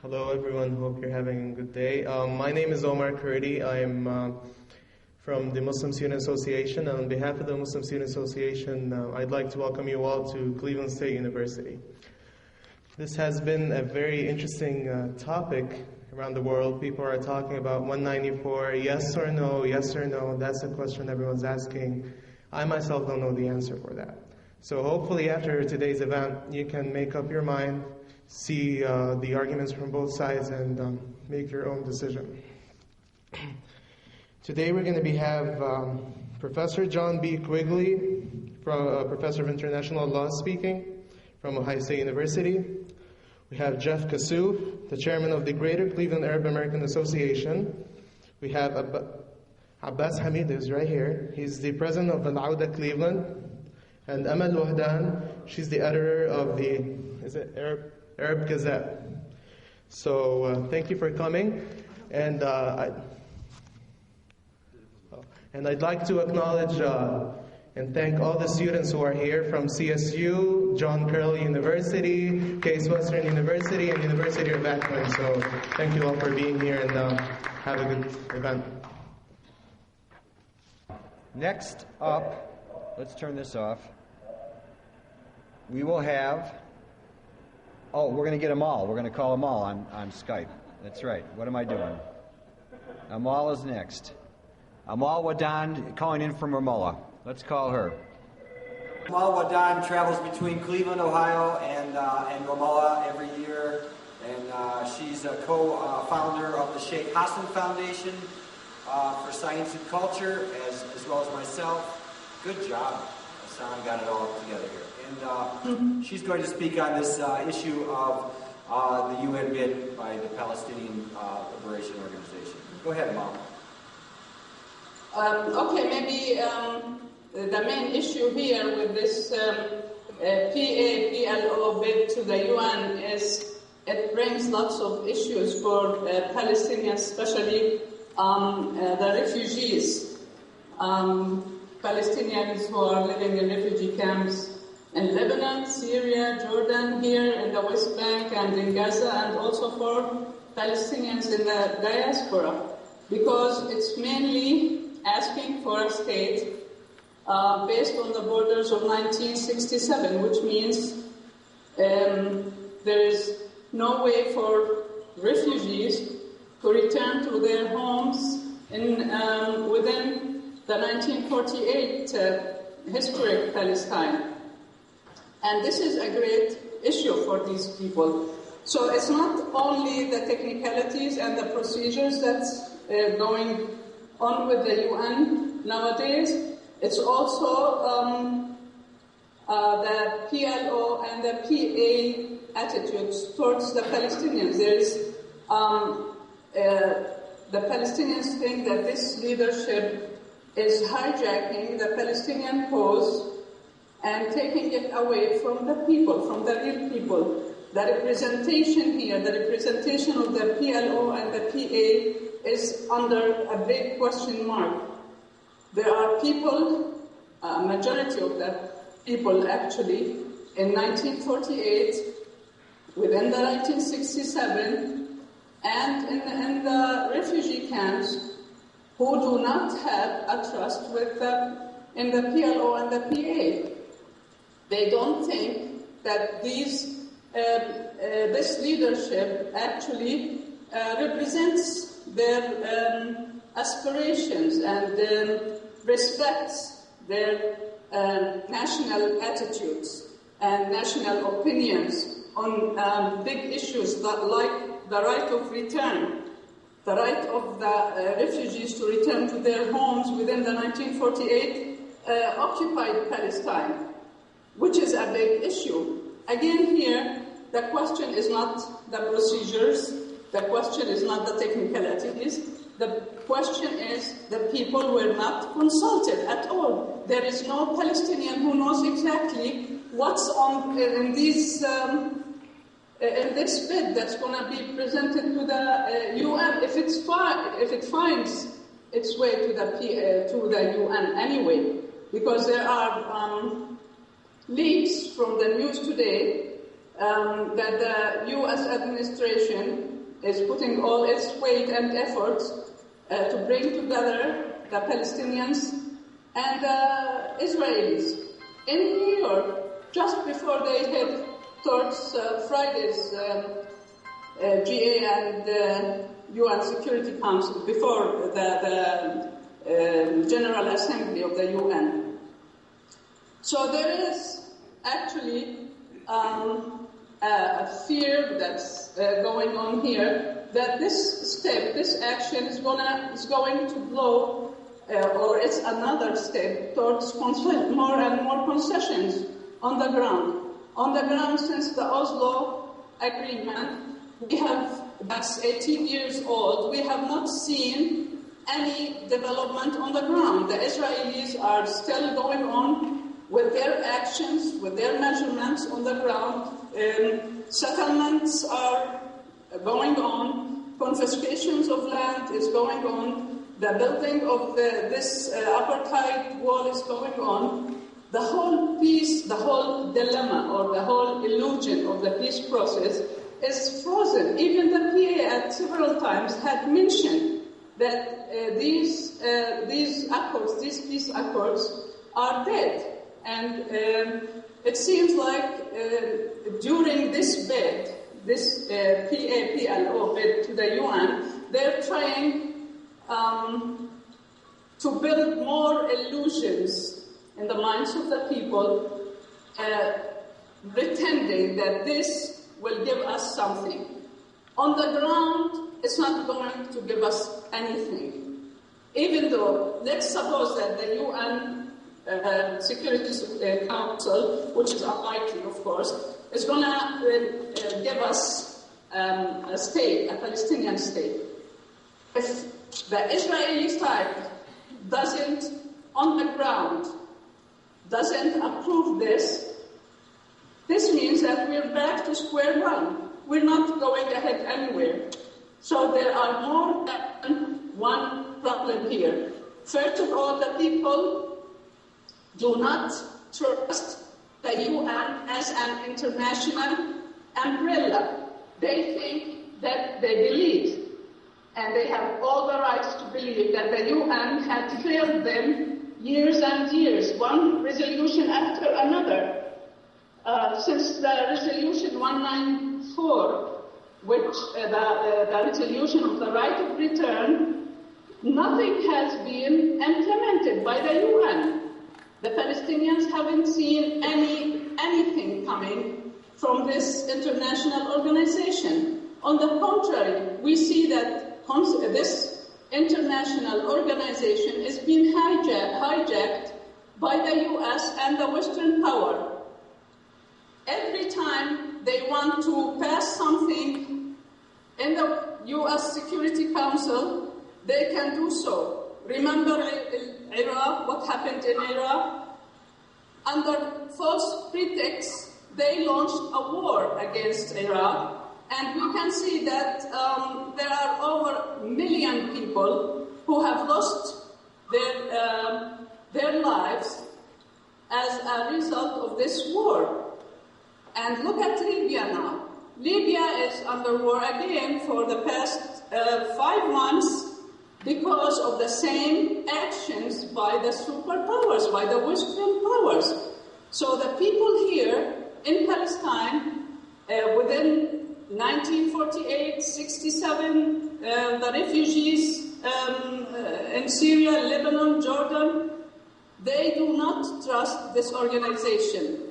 Hello everyone, hope you're having a good day. My name is Omar Kurdi. I'm from the Muslim Student Association, and on behalf of the Muslim Student Association, I'd like to welcome you all to Cleveland State University. This has been a very interesting topic around the world. People are talking about 194, yes or no, that's the question everyone's asking. I myself don't know the answer for that. So hopefully after today's event, you can make up your mind, see the arguments from both sides, and make your own decision. Today we're going to have Professor John B. Quiqley, Professor of International Law speaking from Ohio State University. We have Jeff Kassouf, the chairman of the Greater Cleveland Arab American Association. We have Abbas Hamideh is right here. He's the president of Al-Awda Cleveland. And Amal Wahdan, she's the editor of the Arab Gazette. So thank you for coming. And I'd like to acknowledge and thank all the students who are here from CSU, John Carroll University, Case Western University, and University of Akron. So thank you all for being here, and have a good event. Next up, let's turn this off. We will have, we're going to get Amal. We're going to call Amal on Skype. That's right. What am I doing? Amal is next. Amal Wahdan calling in from Ramallah. Let's call her. Amal Wahdan travels between Cleveland, Ohio, and Ramallah every year, and she's a co-founder of the Sheikh Hassan Foundation for Science and Culture, as well as myself. Good job, Hassan got it all together here. And she's going to speak on this issue of the UN bid by the Palestinian Liberation Organization. Go ahead, Mom. Okay, maybe the main issue here with this P.L.O bid to the UN is it brings lots of issues for Palestinians, especially the refugees, Palestinians who are living in refugee camps in Lebanon, Syria, Jordan, here in the West Bank and in Gaza, and also for Palestinians in the diaspora, because it's mainly asking for a state based on the borders of 1967, which means there is no way for refugees to return to their homes within the 1948 historic Palestine. And this is a great issue for these people. So it's not only the technicalities and the procedures that's going on with the UN nowadays, it's also the P.L.O and the P.A attitudes towards the Palestinians. There's the Palestinians think that this leadership is hijacking the Palestinian cause and taking it away from the people, from the real people. The representation here, the representation of the P.L.O and the P.A is under a big question mark. There are people, a majority of the people actually, in 1948, within the 1967, and in the refugee camps, who do not have a trust in the P.L.O and the P.A. They don't think that this leadership actually represents their aspirations and respects their national attitudes and national opinions on big issues like the right of return, the right of the refugees to return to their homes within the 1948 occupied Palestine, which is a big issue. Again here, the question is not the procedures, the question is not the technicalities, the question is the people were not consulted at all. There is no Palestinian who knows exactly what's on in this bid that's going to be presented to the UN, if it finds its way to the UN anyway, because there are leaks from the news today that the U.S. administration is putting all its weight and efforts to bring together the Palestinians and the Israelis. In New York, just before they head towards Friday's GA and UN Security Council, before the General Assembly of the UN. So there is actually a fear that's going on here that this step, this action is going to blow, or it's another step towards more and more concessions on the ground. On the ground, since the Oslo Agreement, that's 18 years old, we have not seen any development on the ground. The Israelis are still going on with their actions, with their measurements on the ground. Settlements are going on. Confiscations of land is going on. The building of this apartheid wall is going on. The whole peace, the whole dilemma, or the whole illusion of the peace process is frozen. Even the PA at several times had mentioned that these accords, these peace accords, are dead. And it seems like during this bid, this P.L.O. bid to the UN, they're trying to build more illusions in the minds of the people, pretending that this will give us something. On the ground, it's not going to give us anything. Even though, let's suppose that the UN Security Council, which is unlikely, of course, is going to give us a state, a Palestinian state. If the Israeli side doesn't, on the ground, doesn't approve this, this means that we're back to square one. We're not going ahead anywhere. So there are more than one problem here. First of all, the people do not trust the UN as an international umbrella. They think that they believe, and they have all the rights to believe, that the UN had failed them years and years, one resolution after another. Since the resolution 194, which the resolution of the right of return, nothing has been implemented by the UN. The Palestinians haven't seen anything coming from this international organization. On the contrary, we see that this international organization is being hijacked by the US and the Western power. Every time they want to pass something in the US Security Council, they can do so. Remember Iraq, what happened in Iraq? Under false pretexts, they launched a war against Iraq. And we can see that there are over 1 million people who have lost their lives as a result of this war. And look at Libya now. Libya is under war again for the past 5 months because of the same actions by the superpowers, by the Western powers. So the people here in Palestine, within 1948, 67, the refugees in Syria, Lebanon, Jordan, they do not trust this organization.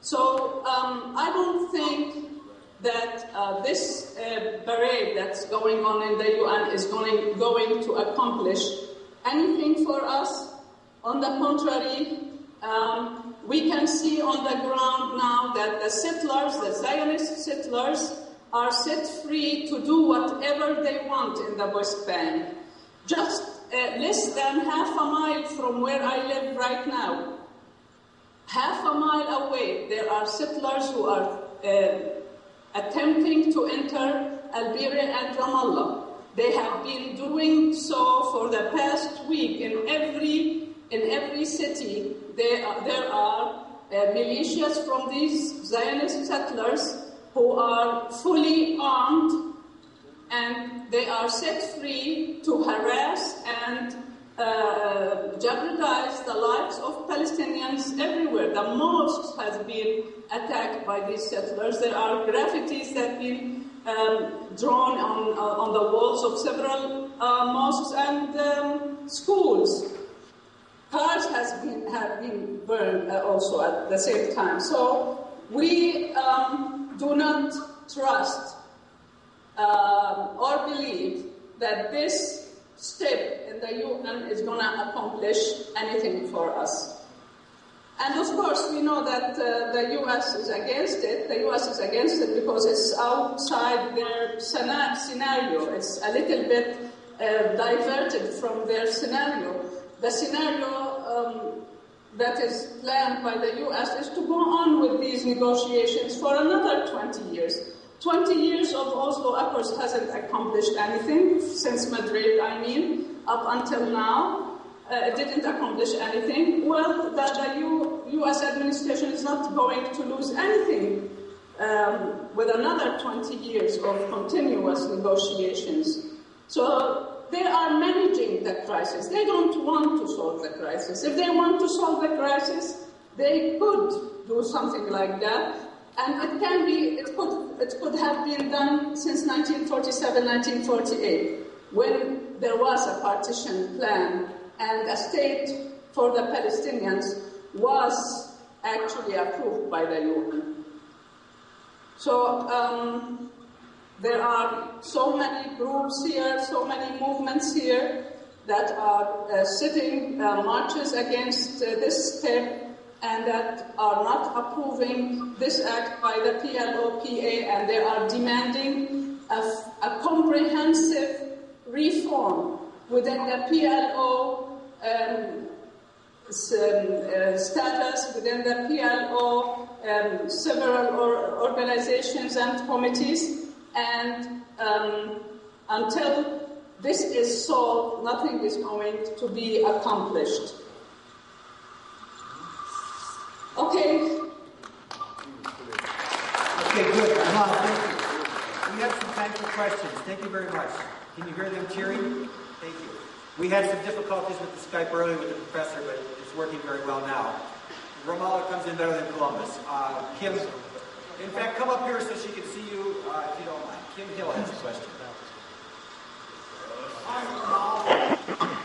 So I don't think that this parade that's going on in the UN is going to accomplish anything for us. On the contrary, we can see on the ground now that the settlers, the Zionist settlers, are set free to do whatever they want in the West Bank. Just less than half a mile from where I live right now, half a mile away, there are settlers who are attempting to enter Al-Bira and Ramallah. They have been doing so for the past week. In every city, there are militias from these Zionist settlers who are fully armed, and they are set free to harass and jeopardize the lives of Palestinians everywhere. The mosques has been attacked by these settlers. There are graffitis that have been drawn on the walls of several mosques and schools. Cars have been burned also at the same time. So we do not trust or believe that this step in the UN is going to accomplish anything for us. And of course, we know that the US is against it. The US is against it because it's outside their scenario. It's a little bit diverted from their scenario. The scenario that is planned by the US is to go on with these negotiations for another 20 years. 20 years of Oslo Accords hasn't accomplished anything, since Madrid, up until now. It didn't accomplish anything. Well, the US administration is not going to lose anything with another 20 years of continuous negotiations. So they are managing the crisis. They don't want to solve the crisis. If they want to solve the crisis, they could do something like that. And it could have been done since 1947, 1948, when there was a partition plan and a state for the Palestinians was actually approved by the UN. So there are so many groups here, so many movements here that are sitting marches against this step and that are not approving this act by the P.L.O, P.A, and they are demanding a comprehensive reform within the P.L.O status, within the P.L.O several organizations and committees, and until this is solved, nothing is going to be accomplished. Okay, good. Amal, thank you. We have some time for questions. Thank you very much. Can you hear them cheering? Thank you. We had some difficulties with the Skype earlier with the professor, but it's working very well now. Ramallah comes in better than Columbus. Kim, in fact, come up here so she can see you, if you don't mind. Kim Hill has a question. Hi, Ramallah.